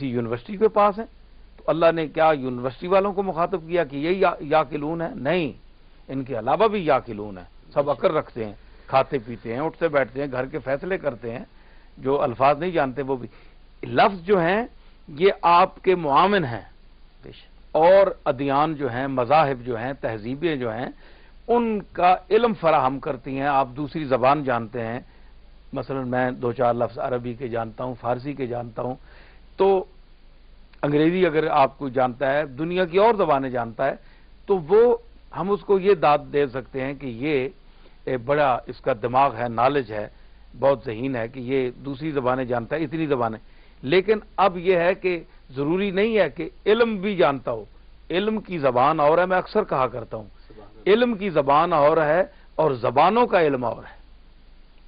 University کے پاس ہیں، تو اللہ نے کیا یونیورسٹی والوں کو مخاطب کیا کہ یہی یاقلون ہے؟ نہیں، ان کے علاوہ بھی یاقلون ہیں، سب عقل رکھتے ہیں، کھاتے پیتے ہیں، اٹھتے بیٹھتے ہیں، گھر کے فیصلے کرتے ہیں، جو الفاظ نہیں جانتے وہ بھی لفظ جو ہیں یہ آپ کے معاون ہیں، اور ادیان جو ہیں، مذاہب جو ہیں، تہذیبیں جو ہیں، ان کا علم فراہم کرتی ہیں۔ آپ دوسری زبان جانتے ہیں، مثلا میں 2-4 لفظ عربی کے جانتا ہوں، فارسی کے جانتا ہوں، تو انگریزی اگر آپ کو جانتا ہے، دنیا کی اور زبانیں جانتا ہے، تو وہ ہم اس کو یہ داد دے سکتے ہیں کہ یہ بڑا اس کا دماغ ہے، نالج ہے، بہت ذہین ہے کہ یہ دوسری زبانیں جانتا ہے، اتنی زبانیں۔ لیکن اب یہ ہے کہ ضروری نہیں ہے کہ علم بھی جانتا ہو، علم کی زبان اور ہے، میں اکثر کہا کرتا ہوں علم کی زبان اور ہے اور زبانوں کا علم اور ہے،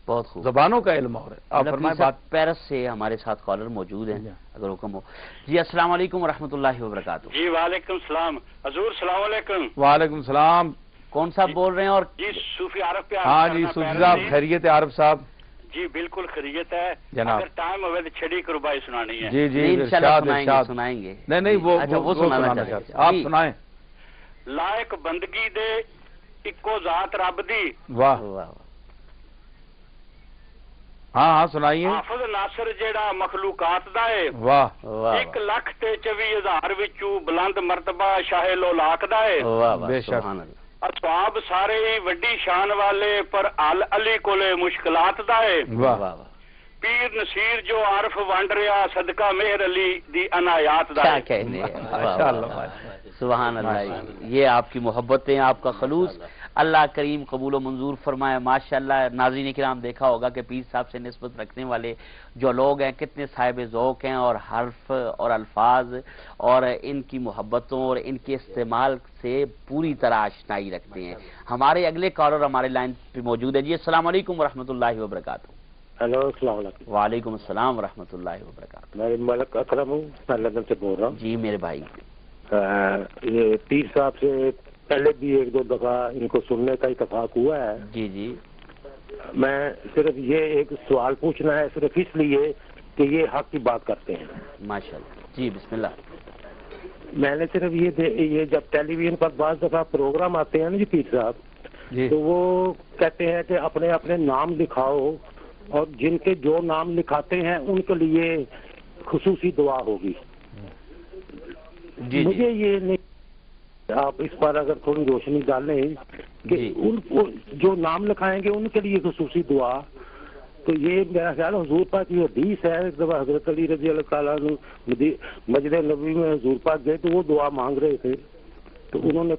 بہت خوب، زبانوں کا علم اور ہے۔ آپ فرمائیں بات۔ پیرس سے ہمارے ساتھ کالر موجود ہیں اگر حکم ہو۔ جی السلام علیکم ورحمۃ اللہ وبرکاتہ۔ جی وعلیکم السلام حضور، السلام علیکم۔ وعلیکم السلام۔ کون صاحب بول رہے ہیں؟ اور جی صوفی عارف پہ ہاں جی صوفی صاحب خیریت ہے؟ عارف صاحب جی بالکل خیریت ہے جناب۔ اگر ٹائم ہوئے تو چھڑی کو ربائی سنانی ہے۔ جی جی انشاءاللہ سنائیں گے۔ نہیں وہ سنانا چاہتے ہیں، آپ سنائیں۔ لائق بندگی دے اکو ذات رب دی، واہ، ہاں سنائیے۔ حافظ ناصر جیڑا مخلوقات دا ہے، واہ، 1,24,000 وچوں بلند مرتبہ شاہ لولاک دا ہے، بے شک۔ اصحاب سارے ہی وڈی شان والے پر علی کولے مشکلات دا ہے، پیر نصیر جو عارف ونڈ رہا صدقہ مہر علی دی عنایات دا ہے۔ کیا کہنے سبحان اللہ، یہ آپ کی محبتیں، آپ کا خلوص، اللہ کریم قبول و منظور فرمائے۔ ماشاءاللہ ناظرین کرام دیکھا ہوگا کہ پیر صاحب سے نسبت رکھنے والے جو لوگ ہیں کتنے صاحب ذوق ہیں، اور حرف اور الفاظ اور ان کی محبتوں اور ان کے استعمال سے پوری طرح آشنائی رکھتے ہیں۔ ہمارے اگلے کالر ہمارے لائن پہ موجود ہے۔ جی السلام علیکم ورحمۃ اللہ وبرکاتہ۔ ہیلو السلام علیکم۔ وعلیکم السلام ورحمۃ اللہ وبرکاتہ۔ میں ملک اکرم ہوں، میں لندن سے بول رہا ہوں۔ جی میرے بھائی، یہ پیر صاحب سے پہلے بھی 1-2 دفعہ ان کو سننے کا اتفاق ہوا ہے۔ جی جی، میں صرف یہ ایک سوال پوچھنا ہے، صرف اس لیے کہ یہ حق کی بات کرتے ہیں۔ ماشاءاللہ، جی بسم اللہ۔ میں نے صرف یہ جب ٹیلی ویژن پر بعض دفعہ پروگرام آتے ہیں نا جی پیر صاحب، تو وہ کہتے ہیں کہ اپنے اپنے نام لکھاؤ، اور جن کے جو نام لکھاتے ہیں ان کے لیے خصوصی دعا ہوگی۔ مجھے یہ نہیں، آپ اس پر اگر تھوڑی روشنی ڈالیں کہ ان کو جو نام لکھائیں گے ان کے لیے خصوصی دعا، تو یہ میرا خیال حضور پاک کی حدیث ہے، ایک دفعہ حضرت علی رضی اللہ تعالیٰ عنہ مسجد نبوی میں حضور پاک گئے تو وہ دعا مانگ رہے تھے، تو انہوں نے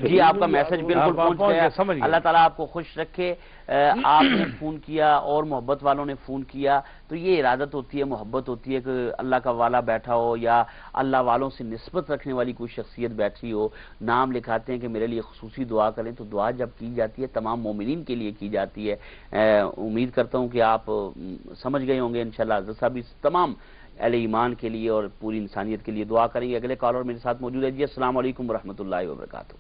جی آپ کا میسج بالکل پہنچ گیا، اللہ تعالیٰ آپ کو خوش رکھے۔ آپ نے فون کیا اور محبت والوں نے فون کیا، تو یہ ارادت ہوتی ہے، محبت ہوتی ہے کہ اللہ کا والا بیٹھا ہو یا اللہ والوں سے نسبت رکھنے والی کوئی شخصیت بیٹھی ہو، نام لکھاتے ہیں کہ میرے لیے خصوصی دعا کریں، تو دعا جب کی جاتی ہے تمام مومنین کے لیے کی جاتی ہے۔ امید کرتا ہوں کہ آپ سمجھ گئے ہوں گے انشاءاللہ۔ حضرت صاحب اس تمام اہل ایمان کے لیے اور پوری انسانیت کے لیے دعا کریں گے۔ اگلے کالر میرے ساتھ موجود ہے۔ جی السلام علیکم ورحمۃ اللہ وبرکاتہ۔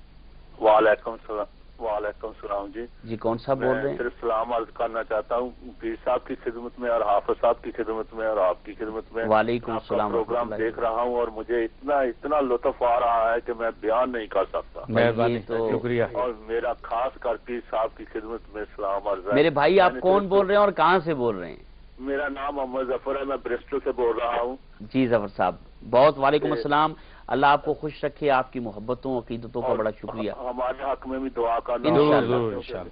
وعلیکم السلام۔ وعلیکم السلام جی۔ جی کون صاحب بول رہے ہیں؟ صرف سلام عرض کرنا چاہتا ہوں پیر صاحب کی خدمت میں اور حافظ صاحب کی خدمت میں اور آپ کی خدمت میں۔ وعلیکم السلام۔ پروگرام دیکھ رہا ہوں اور مجھے اتنا لطف آ رہا ہے کہ میں بیان نہیں کر سکتا۔ مہربانی، شکریہ۔ اور میرا خاص کر پیر صاحب کی خدمت میں سلام عرض ہے۔ میرے بھائی آپ کون بول رہے ہیں اور کہاں سے بول رہے ہیں؟ میرا نام محمد ظفر ہے، میں برسٹل سے بول رہا ہوں۔ جی ظفر صاحب بہت وعلیکم السلام، اللہ آپ کو خوش رکھے، آپ کی محبتوں عقیدتوں کا بڑا شکریہ۔ ہمارے حق میں بھی دعا کرنا انشاءاللہ،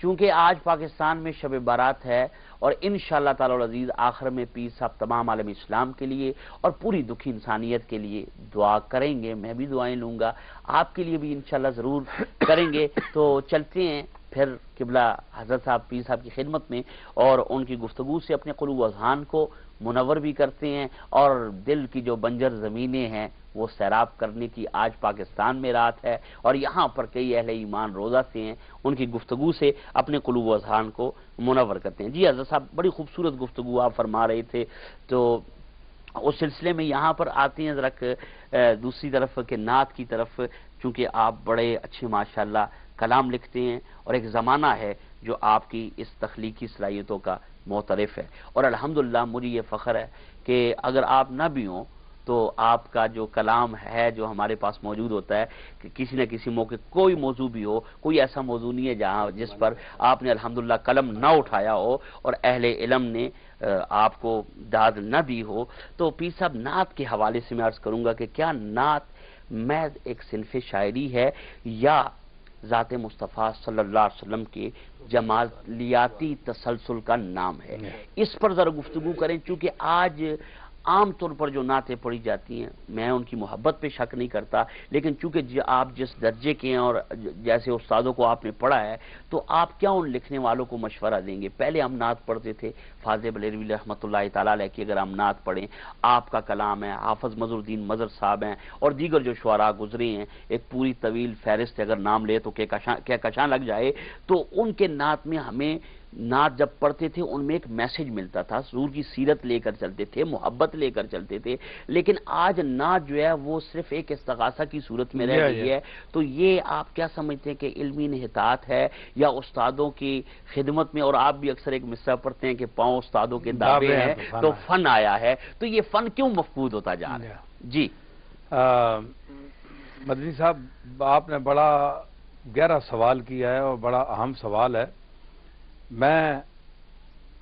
چونکہ آج پاکستان میں شب بارات ہے، اور انشاءاللہ تعالی العزیز آخر میں پیر صاحب تمام عالم اسلام کے لیے اور پوری دکھی انسانیت کے لیے دعا کریں گے، میں بھی دعائیں لوں گا، آپ کے لیے بھی انشاءاللہ ضرور کریں گے۔ تو چلتے ہیں پھر قبلہ حضرت صاحب پیر صاحب کی خدمت میں، اور ان کی گفتگو سے اپنے قلوب و اذہان کو منور بھی کرتے ہیں، اور دل کی جو بنجر زمینیں ہیں وہ سیراب کرنے کی آج پاکستان میں رات ہے، اور یہاں پر کئی اہل ایمان روزہ سے ہیں، ان کی گفتگو سے اپنے قلوب و اذہان کو منور کرتے ہیں۔ جی حضرت صاحب بڑی خوبصورت گفتگو آپ فرما رہے تھے، تو اس سلسلے میں یہاں پر آتے ہیں ذرا دوسری طرف کہ نعت کی طرف، چونکہ آپ بڑے اچھے ماشاءاللہ کلام لکھتے ہیں، اور ایک زمانہ ہے جو آپ کی اس تخلیقی صلاحیتوں کا معترف ہے، اور الحمدللہ مجھے یہ فخر ہے کہ اگر آپ نہ بھی ہوں تو آپ کا جو کلام ہے جو ہمارے پاس موجود ہوتا ہے کہ کسی نہ کسی موقع کوئی موضوع بھی ہو، کوئی ایسا موضوع نہیں ہے جہاں جس پر آپ نے الحمدللہ قلم نہ اٹھایا ہو اور اہل علم نے آپ کو داد نہ دی ہو۔ تو پیر صاحب نعت کے حوالے سے میں عرض کروں گا کہ کیا نعت محض ایک صنف شاعری ہے یا ذات مصطفیٰ صلی اللہ علیہ وسلم کے جمالیاتی تسلسل کا نام ہے؟ اس پر ذرا گفتگو کریں، چونکہ آج عام طور پر جو نعتیں پڑھی جاتی ہیں میں ان کی محبت پہ شک نہیں کرتا، لیکن چونکہ آپ جس درجے کے ہیں اور جیسے استادوں کو آپ نے پڑھا ہے تو آپ کیا ان لکھنے والوں کو مشورہ دیں گے؟ پہلے ہم نعت پڑھتے تھے، فاضل بریلوی رحمۃ اللہ تعالیٰ علیہ کی اگر ہم نعت پڑھیں، آپ کا کلام ہے، حافظ مظہر الدین مظہر صاحب ہیں اور دیگر جو شعراء گزرے ہیں، ایک پوری طویل فہرست اگر نام لے تو کہکشاں لگ جائے۔ تو ان کے نعت میں ہمیں نعت جب پڑھتے تھے ان میں ایک میسج ملتا تھا، حضور کی سیرت لے کر چلتے تھے، محبت لے کر چلتے تھے، لیکن آج نعت جو ہے وہ صرف ایک استغاثہ کی صورت میں رہ گئی ہے۔ تو یہ آپ کیا سمجھتے ہیں کہ علمی انحطاط ہے یا استادوں کی خدمت میں، اور آپ بھی اکثر ایک مصرع پڑھتے ہیں کہ پاؤں استادوں کے دابے ہیں تو فن آیا ہے، تو یہ فن کیوں مفقود ہوتا جا رہا ہے؟ جی مدنی صاحب، آپ نے بڑا گہرا سوال کیا ہے اور بڑا اہم سوال ہے۔ میں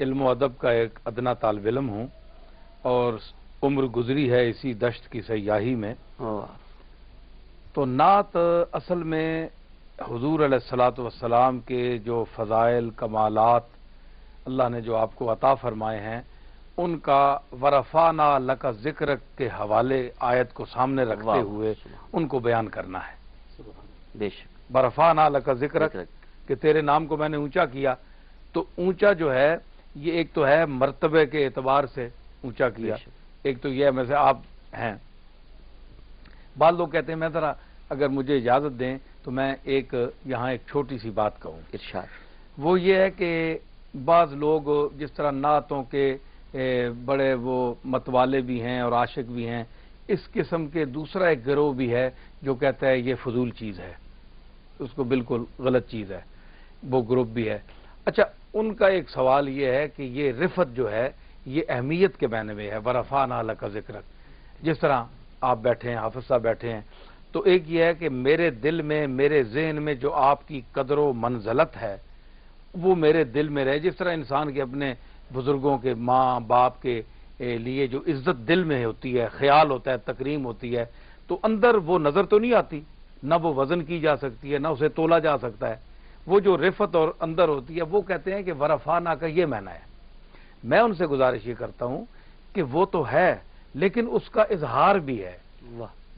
علم و ادب کا ایک ادنا طالب علم ہوں اور عمر گزری ہے اسی دشت کی سیاحی میں۔ تو نعت اصل میں حضور علیہ الصلوۃ والسلام کے جو فضائل کمالات اللہ نے جو آپ کو عطا فرمائے ہیں ان کا ورفعنا لک ذکرک کے حوالے آیت کو سامنے رکھتے ہوئے ان کو بیان کرنا ہے۔ بے شک ورفعنا لک ذکرک کہ تیرے نام کو میں نے اونچا کیا۔ تو اونچا جو ہے یہ ایک تو ہے مرتبے کے اعتبار سے اونچا کیا، ایک تو یہ میں سے آپ ہیں۔ بعض لوگ کہتے ہیں، میں ذرا اگر مجھے اجازت دیں تو میں یہاں ایک چھوٹی سی بات کہوں۔ ارشاد۔ وہ یہ ہے کہ بعض لوگ جس طرح نعتوں کے بڑے وہ متوالے بھی ہیں اور عاشق بھی ہیں، اس قسم کے دوسرا ایک گروہ بھی ہے جو کہتا ہے یہ فضول چیز ہے، اس کو بالکل غلط چیز ہے، وہ گروپ بھی ہے۔ اچھا، ان کا ایک سوال یہ ہے کہ یہ رفت جو ہے یہ اہمیت کے معنی میں ہے، ورفعنا لک ذکرک۔ جس طرح آپ بیٹھے ہیں، حافظ صاحب بیٹھے ہیں، تو ایک یہ ہے کہ میرے دل میں، میرے ذہن میں جو آپ کی قدر و منزلت ہے وہ میرے دل میں رہے۔ جس طرح انسان کے اپنے بزرگوں کے، ماں باپ کے لیے جو عزت دل میں ہوتی ہے، خیال ہوتا ہے، تکریم ہوتی ہے، تو اندر وہ نظر تو نہیں آتی، نہ وہ وزن کی جا سکتی ہے، نہ اسے تولا جا سکتا ہے۔ وہ جو رفت اور اندر ہوتی ہے وہ کہتے ہیں کہ ورفعنا کا یہ معنی ہے۔ میں ان سے گزارش یہ کرتا ہوں کہ وہ تو ہے لیکن اس کا اظہار بھی ہے۔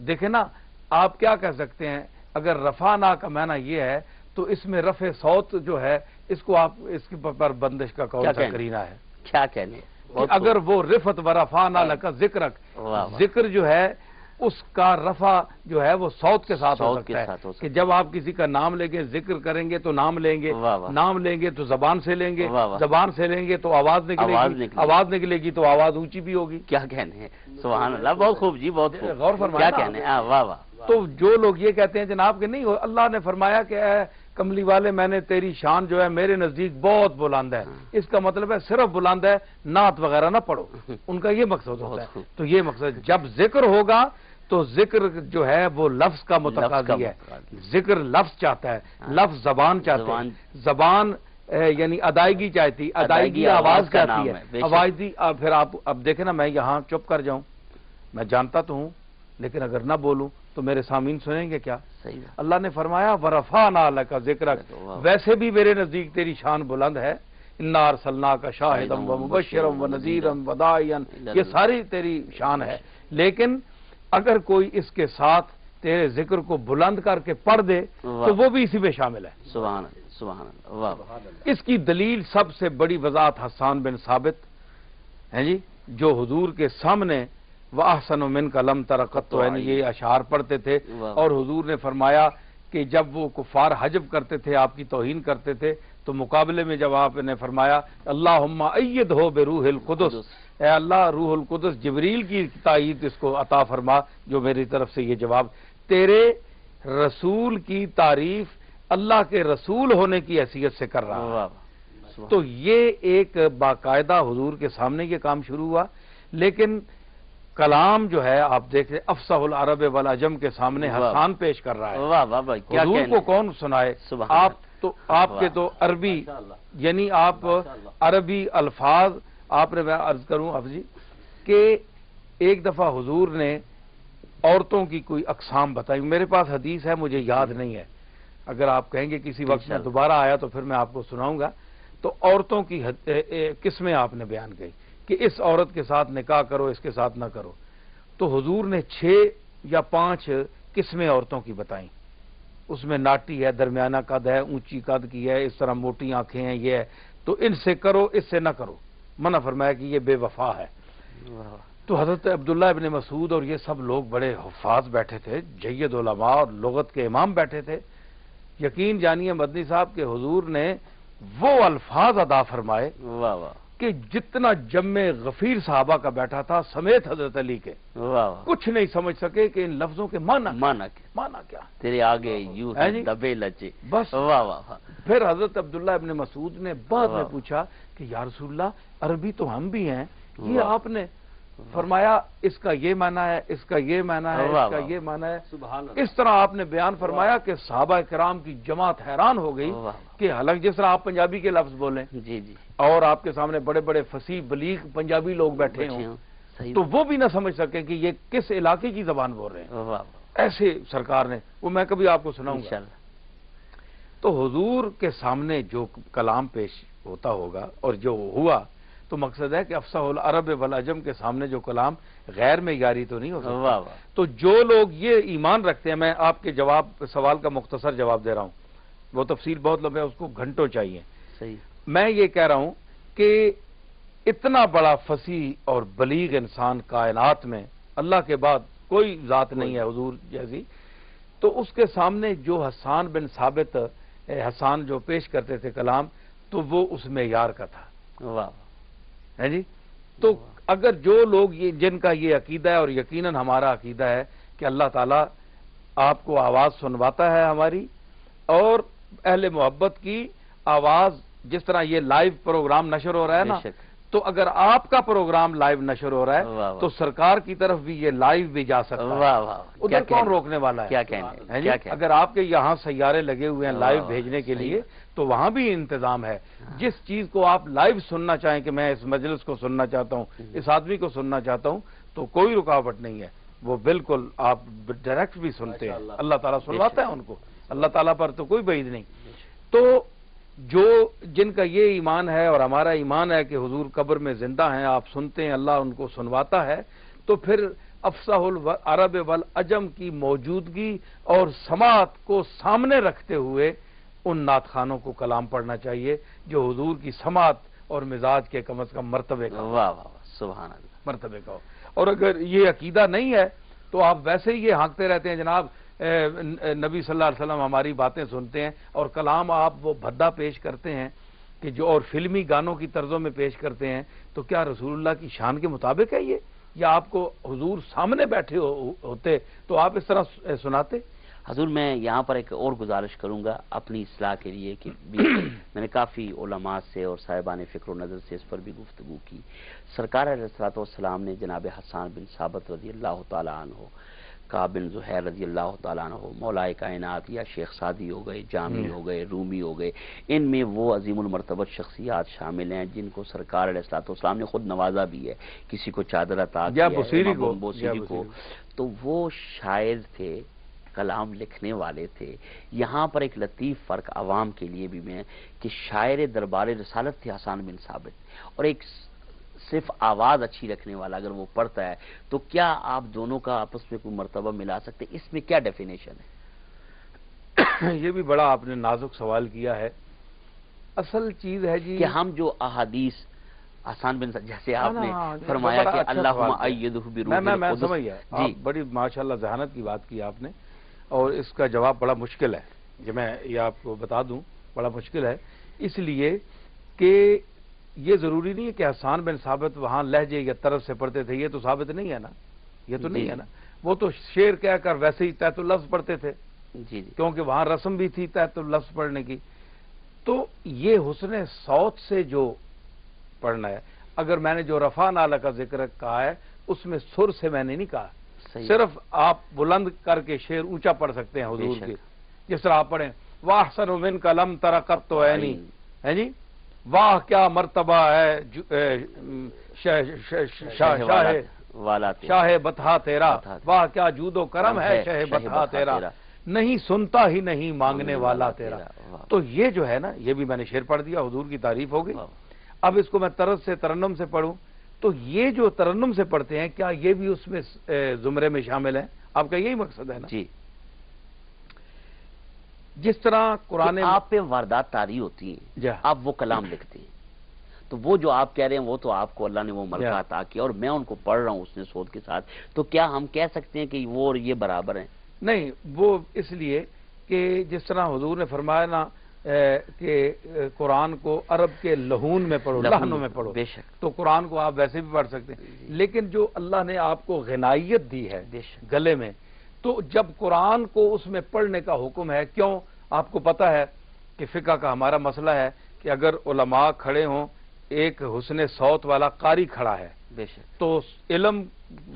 دیکھیں نا، آپ کیا کہہ سکتے ہیں اگر رفعنا کا معنی یہ ہے تو اس میں رفع صوت جو ہے اس کو آپ اس پر بندش کا کون سا کرینہ ہے؟ کیا کہنے؟ اگر وہ رفت ورفعنا لک ذکرک، ذکر جو ہے اس کا رفع جو ہے وہ صوت کے ساتھ ہو سکتا ہے کہ جب آپ کسی کا نام لیں گے، ذکر کریں گے تو نام لیں گے، نام لیں گے تو زبان سے لیں گے، زبان سے لیں گے تو آواز نکلے گی، آواز نکلے گی تو آواز اونچی بھی ہوگی۔ کیا کہنے ہیں؟ سبحان اللہ، بہت خوب جی، بہت خوب، غور فرمائیں۔ کیا کہنے ہیں؟ واہ واہ۔ تو جو لوگ یہ کہتے ہیں جناب کہ نہیں، اللہ نے فرمایا کہ اے کملی والے میں نے تیری شان جو ہے میرے نزدیک بہت بلند ہے، اس کا مطلب ہے صرف بلند ہے، نعت وغیرہ نہ پڑھو، ان کا یہ مقصد ہوتا ہے۔ تو یہ مقصد، جب ذکر ہوگا تو ذکر جو ہے وہ لفظ کا متقاضی ہے، ذکر لفظ چاہتا ہے، لفظ زبان چاہتا ہے، زبان یعنی ادائیگی چاہتی، ادائیگی آواز چاہتی ہے، آوازی۔ پھر آپ اب دیکھیں نا، میں یہاں چپ کر جاؤں، میں جانتا تو ہوں لیکن اگر نہ بولوں تو میرے سامعین سنیں گے کیا؟ اللہ نے فرمایا ورفعنا لک ذکرک، ویسے بھی میرے نزدیک تیری شان بلند ہے، انا ارسلناک شاہدا ومبشرا ونذیرا وداعیا، یہ ساری تیری شان ہے، لیکن اگر کوئی اس کے ساتھ تیرے ذکر کو بلند کر کے پڑھ دے تو وہ بھی اسی میں شامل ہے۔ سبحان اللہ، سبحان اللہ، واہ۔ اس کی دلیل سب سے بڑی وضاحت حسان بن ثابت ہیں جی، جو حضور کے سامنے وَأَحْسَنُ مِنْكَ لَمْ تَرَ قَطُّ یہ اشعار پڑھتے تھے، اور حضور نے فرمایا کہ جب وہ کفار حجب کرتے تھے، آپ کی توہین کرتے تھے، تو مقابلے میں جب آپ نے فرمایا اللہم ایدہ بروح القدس، اے اللہ روح القدس جبریل کی تائید اس کو عطا فرما جو میری طرف سے یہ جواب، تیرے رسول کی تعریف اللہ کے رسول ہونے کی حیثیت سے کر رہا ہے۔ تو یہ ایک باقاعدہ حضور کے سامنے یہ کام شروع ہوا، لیکن کلام جو ہے آپ دیکھ رہے افصح العرب والعجم کے سامنے حسان پیش کر رہا ہے. واہ واہ واہ، کیا حضور کو کون سنائے؟ آپ کے تو عربی، یعنی آپ عربی الفاظ، آپ نے، میں عرض کروں حافظ جی کہ ایک دفعہ حضور نے عورتوں کی کوئی اقسام بتائی. میرے پاس حدیث ہے، مجھے یاد نہیں ہے، اگر آپ کہیں گے کسی وقت میں دوبارہ آیا تو پھر میں آپ کو سناؤں گا. تو عورتوں کی قسمیں آپ نے بیان کی کہ اس عورت کے ساتھ نکاح کرو، اس کے ساتھ نہ کرو. تو حضور نے 6 یا 5 قسمیں عورتوں کی بتائیں. اس میں ناٹی ہے، درمیانہ قد ہے، اونچی قد کی ہے، اس طرح موٹی آنکھیں ہیں، یہ ہے، تو ان سے کرو، اس سے نہ کرو. منع فرمایا کہ یہ بے وفا ہے. تو حضرت عبداللہ ابن مسعود اور یہ سب لوگ بڑے حفاظ بیٹھے تھے، جید علماء اور لغت کے امام بیٹھے تھے. یقین جانیے مدنی صاحب کہ حضور نے وہ الفاظ ادا فرمائے کہ جتنا جم غفیر صحابہ کا بیٹھا تھا سمیت حضرت علی کے، کچھ نہیں سمجھ سکے کہ ان لفظوں کے معنی کیا. تیرے آگے یوں دبے لچے. بس واہ واہ. پھر حضرت عبداللہ ابن مسعود نے بعد میں پوچھا کہ یا رسول اللہ، عربی تو ہم بھی ہیں، یہ آپ نے فرمایا اس کا یہ معنی ہے، اس کا یہ معنی ہے، اس کا یہ معنی ہے. اس طرح آپ نے بیان فرمایا کہ صحابہ کرام کی جماعت حیران ہو گئی کہ حالانکہ جس طرح آپ پنجابی کے لفظ بولیں جی جی، اور آپ کے سامنے بڑے بڑے فصیح بلیغ پنجابی لوگ بیٹھے ہوں تو وہ بھی نہ سمجھ سکے کہ یہ کس علاقے کی زبان بول رہے ہیں. ایسے سرکار نے، وہ میں کبھی آپ کو سناؤں گا. تو حضور کے سامنے جو کلام پیش ہوتا ہوگا اور جو ہوا تو مقصد ہے کہ افصح العرب والعجم کے سامنے جو کلام غیر معیاری تو نہیں ہو سکتا. تو جو لوگ یہ ایمان رکھتے ہیں، میں آپ کے سوال کا مختصر جواب دے رہا ہوں، وہ تفصیل بہت لمبی ہے، اس کو گھنٹوں چاہیے. صحیح. میں یہ کہہ رہا ہوں کہ اتنا بڑا فصیح اور بلیغ انسان کائنات میں اللہ کے بعد کوئی ذات نہیں ہے حضور جیسی، تو اس کے سامنے جو حسان بن ثابت، حسان جو پیش کرتے تھے کلام، تو وہ اس معیار کا تھا. واہ ہے جی. تو اگر جو لوگ جن کا یہ عقیدہ ہے، اور یقیناً ہمارا عقیدہ ہے کہ اللہ تعالیٰ آپ کو آواز سنواتا ہے ہماری، اور اہل محبت کی آواز جس طرح یہ لائیو پروگرام نشر ہو رہا ہے نا، تو اگر آپ کا پروگرام لائیو نشر ہو رہا ہے تو سرکار کی طرف بھی یہ لائیو بھی جا سکتا ہے. ادھر کون روکنے والا ہے؟ کیا کہنے. اگر آپ کے یہاں سیارے لگے ہوئے ہیں لائیو بھیجنے کے لیے تو وہاں بھی انتظام ہے. جس چیز کو آپ لائیو سننا چاہیں کہ میں اس مجلس کو سننا چاہتا ہوں، اس آدمی کو سننا چاہتا ہوں، تو کوئی رکاوٹ نہیں ہے. وہ بالکل آپ ڈائریکٹ بھی سنتے ہیں، اللہ تعالیٰ سنواتا ہے ان کو، اللہ تعالیٰ پر تو کوئی بعید نہیں. تو جن کا یہ ایمان ہے اور ہمارا ایمان ہے کہ حضور قبر میں زندہ ہیں، آپ سنتے ہیں، اللہ ان کو سنواتا ہے، تو پھر افصح العرب والعجم کی موجودگی اور سماعت کو سامنے رکھتے ہوئے ان نعت خوانوں کو کلام پڑھنا چاہیے جو حضور کی سماعت اور مزاج کے کم از کم مرتبے کا. واہ واہ سبحان اللہ. مرتبے کا ہو. اور اگر یہ عقیدہ نہیں ہے تو آپ ویسے ہی یہ ہانکتے رہتے ہیں جناب نبی صلی اللہ علیہ وسلم ہماری باتیں سنتے ہیں اور کلام آپ وہ بھدا پیش کرتے ہیں کہ جو اور فلمی گانوں کی طرزوں میں پیش کرتے ہیں، تو کیا رسول اللہ کی شان کے مطابق ہے یہ؟ یا آپ کو حضور سامنے بیٹھے ہوتے تو آپ اس طرح سناتے؟ حضور میں یہاں پر ایک اور گزارش کروں گا اپنی اصلاح کے لیے کہ میں نے کافی علماء سے اور صاحبان فکر و نظر سے اس پر بھی گفتگو کی. سرکار علیہ الصلوۃ والسلام نے جناب حسان بن ثابت رضی اللہ تعالیٰ عنہ، کعب بن زہیر رضی اللہ تعالیٰ عنہ، مولا کائنات یا شیخ سعدی ہو گئے، جامی ہو گئے، رومی ہو گئے، ان میں وہ عظیم المرتبت شخصیات شامل ہیں جن کو سرکار علیہ الصلوۃ والسلام نے خود نوازا بھی ہے. کسی کو چادر عطا کیا ہے، بوسیری کو. تو وہ شاعر تھے، کلام لکھنے والے تھے. یہاں پر ایک لطیف فرق عوام کے لیے بھی میں کہ شاعر دربار رسالت تھے حسان بن ثابت، اور ایک صرف آواز اچھی رکھنے والا اگر وہ پڑھتا ہے، تو کیا آپ دونوں کا آپس میں کوئی مرتبہ ملا سکتے؟ اس میں کیا ڈیفینیشن ہے؟ یہ بھی بڑا آپ نے نازک سوال کیا ہے. اصل چیز ہے جی کہ ہم جو احادیث حسان بن جیسے آپ نے فرمایا کہ اللہم ایدہ بروح القدس، میں سمجھ گیا جی، بڑی ماشاءاللہ ذہانت کی بات کی آپ نے، اور اس کا جواب بڑا مشکل ہے. جو میں یہ آپ کو بتا دوں بڑا مشکل ہے، اس لیے کہ یہ ضروری نہیں ہے کہ حسان بن ثابت وہاں لہجے یا طرز سے پڑھتے تھے. یہ تو ثابت نہیں ہے نا، یہ تو نہیں ہے نا. وہ تو شعر کہہ کر ویسے ہی تحت اللفظ پڑھتے تھے جی، کیونکہ وہاں رسم بھی تھی تحت اللفظ پڑھنے کی. تو یہ حسن صوت سے جو پڑھنا ہے، اگر میں نے جو رفع نعلہ کا ذکر کہا ہے اس میں سر سے میں نے نہیں کہا، صرف آپ بلند کر کے شعر اونچا پڑھ سکتے ہیں حضور کے، جس طرح آپ پڑھیں واحسن منک لم تر قط عینی، ہے جی، واہ کیا مرتبہ ہے شاہ بطحا تیرا، واہ کیا جود و کرم ہے شاہ بطحا تیرا، نہیں سنتا ہی نہیں مانگنے والا تیرا۔ تو یہ جو ہے نا، یہ بھی میں نے شعر پڑھ دیا، حضور کی تعریف ہو گئی۔ اب اس کو میں طرز سے ترنم سے پڑھوں تو یہ جو ترنم سے پڑھتے ہیں کیا یہ بھی اس میں زمرے میں شامل ہیں؟ آپ کا یہی مقصد ہے نا؟ جی، جس طرح قرآن آپ پہ واردات طاری ہوتی ہیں، آپ وہ کلام لکھتے ہیں، تو وہ جو آپ کہہ رہے ہیں وہ تو آپ کو اللہ نے وہ ملکہ عطا کیا اور میں ان کو پڑھ رہا ہوں اس نے صوت کے ساتھ، تو کیا ہم کہہ سکتے ہیں کہ وہ اور یہ برابر ہیں؟ نہیں، وہ اس لیے کہ جس طرح حضور نے فرمایا نا کہ قرآن کو عرب کے لہون میں پڑھو، لہنوں میں پڑھو، بے شک، تو قرآن کو آپ ویسے بھی پڑھ سکتے ہیں، لیکن جو اللہ نے آپ کو غنائیت دی ہے گلے میں، تو جب قرآن کو اس میں پڑھنے کا حکم ہے، کیوں؟ آپ کو پتہ ہے کہ فقہ کا ہمارا مسئلہ ہے کہ اگر علماء کھڑے ہوں، ایک حسن صوت والا قاری کھڑا ہے، بے شک، تو علم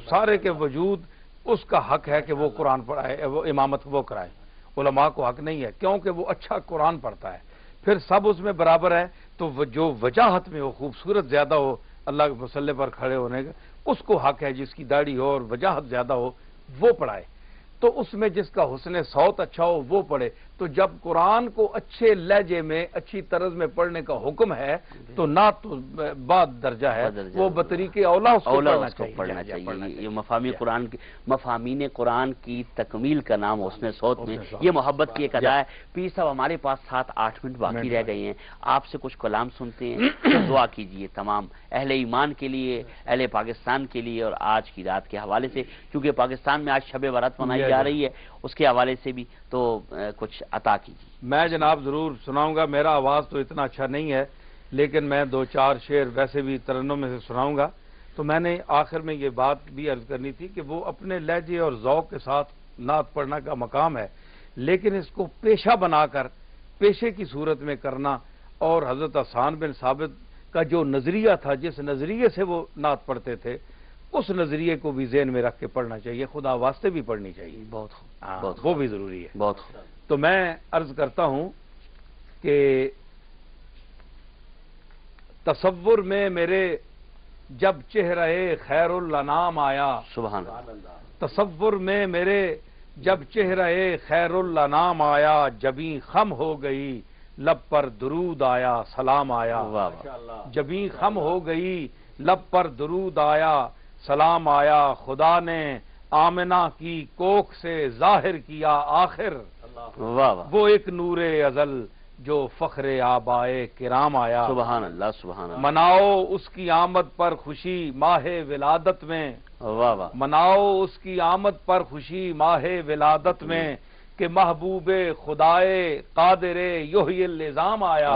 سارے کے وجود اس کا حق ہے کہ وہ قرآن پڑھائے، وہ امامت وہ کرائے، علماء کو حق نہیں ہے کیونکہ وہ اچھا قرآن پڑھتا ہے، پھر سب اس میں برابر ہے، تو جو وجاہت میں وہ خوبصورت زیادہ ہو اللہ کے مصلی پر کھڑے ہونے کا، اس کو حق ہے جس کی داڑھی ہو اور وجاہت زیادہ ہو وہ پڑھائے، تو اس میں جس کا حسن صوت اچھا ہو وہ پڑھے۔ تو جب قرآن کو اچھے لہجے میں اچھی طرز میں پڑھنے کا حکم ہے تو نہ تو بعد درجہ ہے، وہ بطریق اولا اس کو پڑھنا چاہیے۔ یہ مفاہیم قرآن کی، مفاہیم قرآن کی تکمیل کا نام حسن صوت میں یہ محبت کی ایک ادا ہے۔ پیر صاحب ہمارے پاس 7-8 منٹ باقی رہ گئے ہیں، آپ سے کچھ کلام سنتے ہیں، دعا کیجئے تمام اہل ایمان کے لیے، اہل پاکستان کے لیے اور آج کی رات کے حوالے سے، کیونکہ پاکستان میں آج شب برات منائی جا رہی ہے، اس کے حوالے سے بھی تو کچھ عطا کیجیے۔ میں جناب ضرور سناؤں گا، میرا آواز تو اتنا اچھا نہیں ہے لیکن میں 2-4 شعر ویسے بھی ترنم میں سے سناؤں گا۔ تو میں نے آخر میں یہ بات بھی عرض کرنی تھی کہ وہ اپنے لہجے اور ذوق کے ساتھ نعت پڑھنا کا مقام ہے، لیکن اس کو پیشہ بنا کر پیشے کی صورت میں کرنا، اور حضرت حسان بن ثابت کا جو نظریہ تھا، جس نظریے سے وہ نعت پڑھتے تھے، اس نظریے کو بھی ذہن میں رکھ کے پڑھنا چاہیے، خدا واسطے بھی پڑھنی چاہیے، بہت وہ بھی ضروری ہے۔ بہت تو میں عرض کرتا ہوں کہ تصور میں میرے جب چہرہ خیر الانام آیا، سبحان اللہ، تصور میں میرے جب چہرہ خیر الانام آیا، جبیں خم ہو گئی لب پر درود آیا، سلام آیا، جبیں خم ہو گئی لب پر درود آیا، سلام آیا، خدا نے آمنہ کی کوکھ سے ظاہر کیا آخر، وہ ایک نور ازل جو فخر آبائے کرام آیا، سبحان اللہ، سبحان اللہ، مناؤ اس کی آمد پر خوشی ماہ ولادت میں، مناؤ اس کی آمد پر خوشی ماہ ولادت میں، کہ محبوب خدائے قادر یحیی العظام آیا،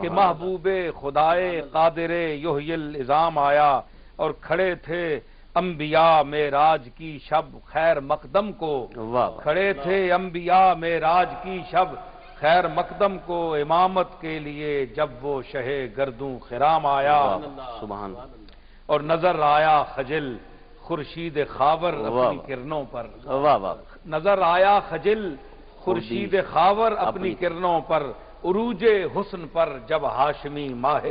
کہ محبوب خدائے قادر یحیی العظام آیا، اور کھڑے تھے انبیاء معراج کی شب خیر مقدم کو، کھڑے تھے انبیاء معراج کی شب خیر مقدم کو، امامت کے لیے جب وہ شہ گردوں خرام آیا، سبحان، اور نظر آیا خجل خورشید خاور اپنی کرنوں پر، نظر آیا خجل خورشید خاور اپنی کرنوں پر، عروج حسن پر جب ہاشمی ماہ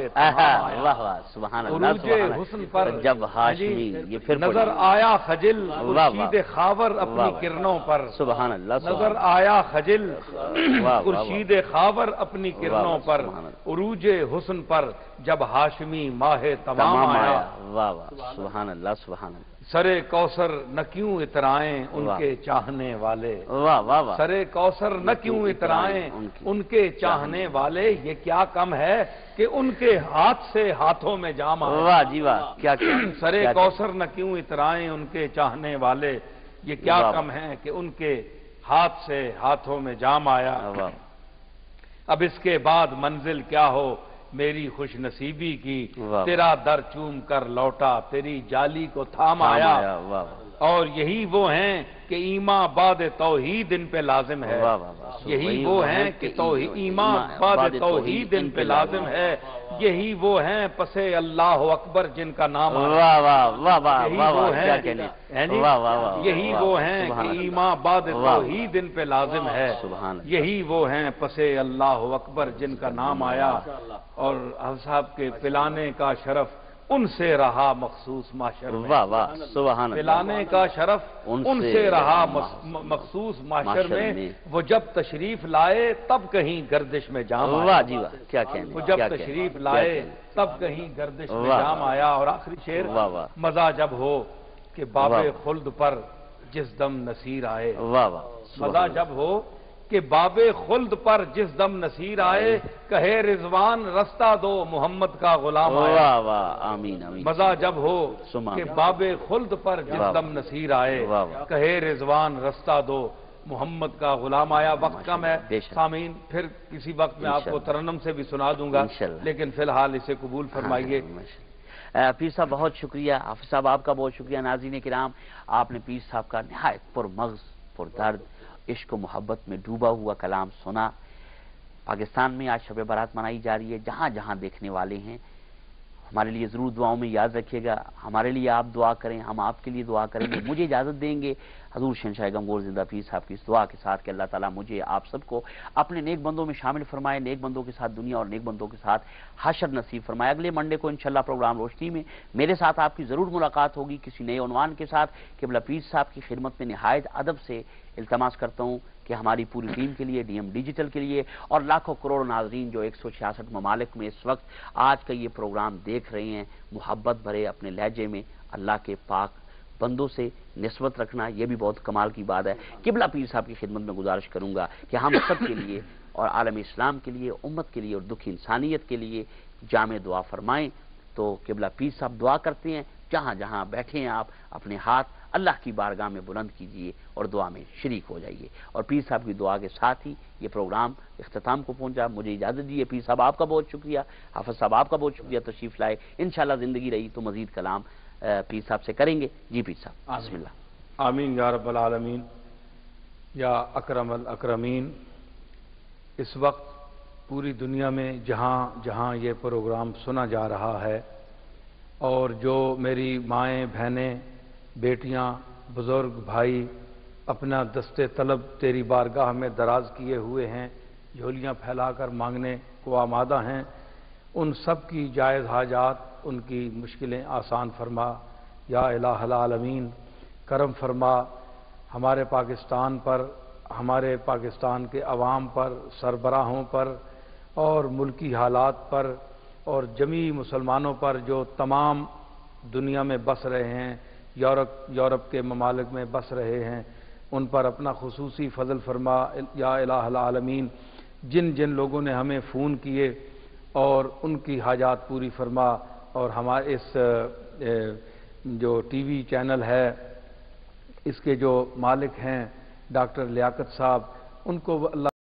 سبحان اللہ، عروج حسن پر جب ہاشمی، یہ پھر نظر آیا خجل خورشید خاور اپنی کرنوں پر، سبحان اللہ، نظر آیا خجل خورشید خاور اپنی کرنوں پر، عروج حسن پر جب ہاشمی ماہ تمام آیا، واہ واہ، سبحان اللہ، سبحان اللہ، سرے کوثر نہ کیوں اترائیں ان کے چاہنے والے، واہ واہ واہ، سرے کوثر نہ کیوں اترائیں ان کے چاہنے والے، یہ کیا کم ہے کہ ان کے ہاتھ سے ہاتھوں میں جام آئے، واہ جی واہ، کیا سرے کوثر نہ کیوں اترائیں ان کے چاہنے والے، یہ کیا کم ہے کہ ان کے ہاتھ سے ہاتھوں میں جام آیا، اب اس کے بعد منزل کیا ہو میری خوش نصیبی کی، تیرا در چوم کر لوٹا تیری جالی کو تھام آیا، اور یہی وہ ہیں کہ ایمان بعد توحید ان پہ لازم ہے. یہی وہ ہیں کہ ایمان بعد توحید ان پہ لازم ہے. یہی وہ ہیں پس اللہ اکبر جن کا نام یہی وہ ہیں کہ ایمان بعد توحید ان پہ لازم ہے. یہی وہ ہیں پس اللہ اکبر جن کا نام آیا. اور حافظ صاحب کے پلانے کا شرف ان سے رہا مخصوص معاشر میں. پلانے کا شرف ان سے رہا مخصوص معاشر میں. وہ جب تشریف لائے تب کہیں گردش میں جام آیا. وہ جب تشریف لائے تب کہیں گردش میں جام آیا. اور آخری شعر مزہ جب ہو کہ باب خلد پر جس دم نصیر آئے. مزہ جب ہو کہ باب خلد پر جس دم نصیر آئے. کہے رضوان رستہ دو محمد کا غلام آیا. مزہ جب ہو کہ باب خلد پر جس دم نصیر آئے. کہے رضوان رستہ دو محمد کا غلام آیا. وقت کم ہے سامعین، پھر کسی وقت میں آپ کو ترنم سے بھی سنا دوں گا، لیکن فی الحال اسے قبول فرمائیے. پیر صاحب بہت شکریہ. حافظ صاحب آپ کا بہت شکریہ. ناظرین کرام، آپ نے پیر صاحب کا نہایت پرمغز پردرد عشق و محبت میں ڈوبا ہوا کلام سنا. پاکستان میں آج شب برات منائی جا رہی ہے. جہاں جہاں دیکھنے والے ہیں ہمارے لیے ضرور دعاؤں میں یاد رکھیے گا. ہمارے لیے آپ دعا کریں، ہم آپ کے لیے دعا کریں گے. مجھے اجازت دیں گے حضور شہنشاہ غمگور زندہ پیر صاحب کی اس دعا کے ساتھ کہ اللہ تعالیٰ مجھے آپ سب کو اپنے نیک بندوں میں شامل فرمائے، نیک بندوں کے ساتھ دنیا اور نیک بندوں کے ساتھ حشر نصیب فرمائے. اگلے منڈے کو انشاءاللہ پروگرام روشنی میں میرے ساتھ آپ کی ضرور ملاقات ہوگی کسی نئے عنوان کے ساتھ. قبلہ پیر صاحب کی خدمت میں نہایت ادب سے التماس کرتا ہوں کہ ہماری پوری ٹیم کے لیے، ڈی ایم ڈیجیٹل کے لیے اور لاکھوں کروڑ ناظرین جو 166 ممالک میں اس وقت آج کا یہ پروگرام دیکھ رہے ہیں، محبت بھرے اپنے لہجے میں اللہ کے پاک بندوں سے نسبت رکھنا، یہ بھی بہت کمال کی بات ہے. قبلہ پیر صاحب کی خدمت میں گزارش کروں گا کہ ہم سب کے لیے اور عالم اسلام کے لیے، امت کے لیے اور دکھی انسانیت کے لیے جامع دعا فرمائیں. تو قبلہ پیر صاحب دعا کرتے ہیں. جہاں جہاں بیٹھے ہیں آپ اپنے ہاتھ اللہ کی بارگاہ میں بلند کیجئے اور دعا میں شریک ہو جائیے. اور پیر صاحب کی دعا کے ساتھ ہی یہ پروگرام اختتام کو پہنچا. مجھے اجازت دیجیے. پیر صاحب آپ کا بہت شکریہ. حافظ صاحب آپ کا بہت شکریہ تشریف لائے. انشاءاللہ زندگی رہی تو مزید کلام پیر صاحب سے کریں گے. جی پیر صاحب بسم اللہ. آمین یا رب العالمین یا اکرم الاکرمین. اس وقت پوری دنیا میں جہاں جہاں یہ پروگرام سنا جا رہا ہے اور جو میری مائیں، بہنیں، بیٹیاں، بزرگ بھائی اپنا دستے طلب تیری بارگاہ میں دراز کیے ہوئے ہیں، جھولیاں پھیلا کر مانگنے کو آمادہ ہیں، ان سب کی جائز حاجات، ان کی مشکلیں آسان فرما. یا الہ العالمین کرم فرما ہمارے پاکستان پر، ہمارے پاکستان کے عوام پر، سربراہوں پر اور ملکی حالات پر اور جمیع مسلمانوں پر جو تمام دنیا میں بس رہے ہیں، یورپ کے ممالک میں بس رہے ہیں، ان پر اپنا خصوصی فضل فرما. یا الہ العالمین جن جن لوگوں نے ہمیں فون کیے اور ان کی حاجات پوری فرما. اور ہمارے اس جو ٹی وی چینل ہے اس کے جو مالک ہیں ڈاکٹر لیاقت صاحب، ان کو اللہ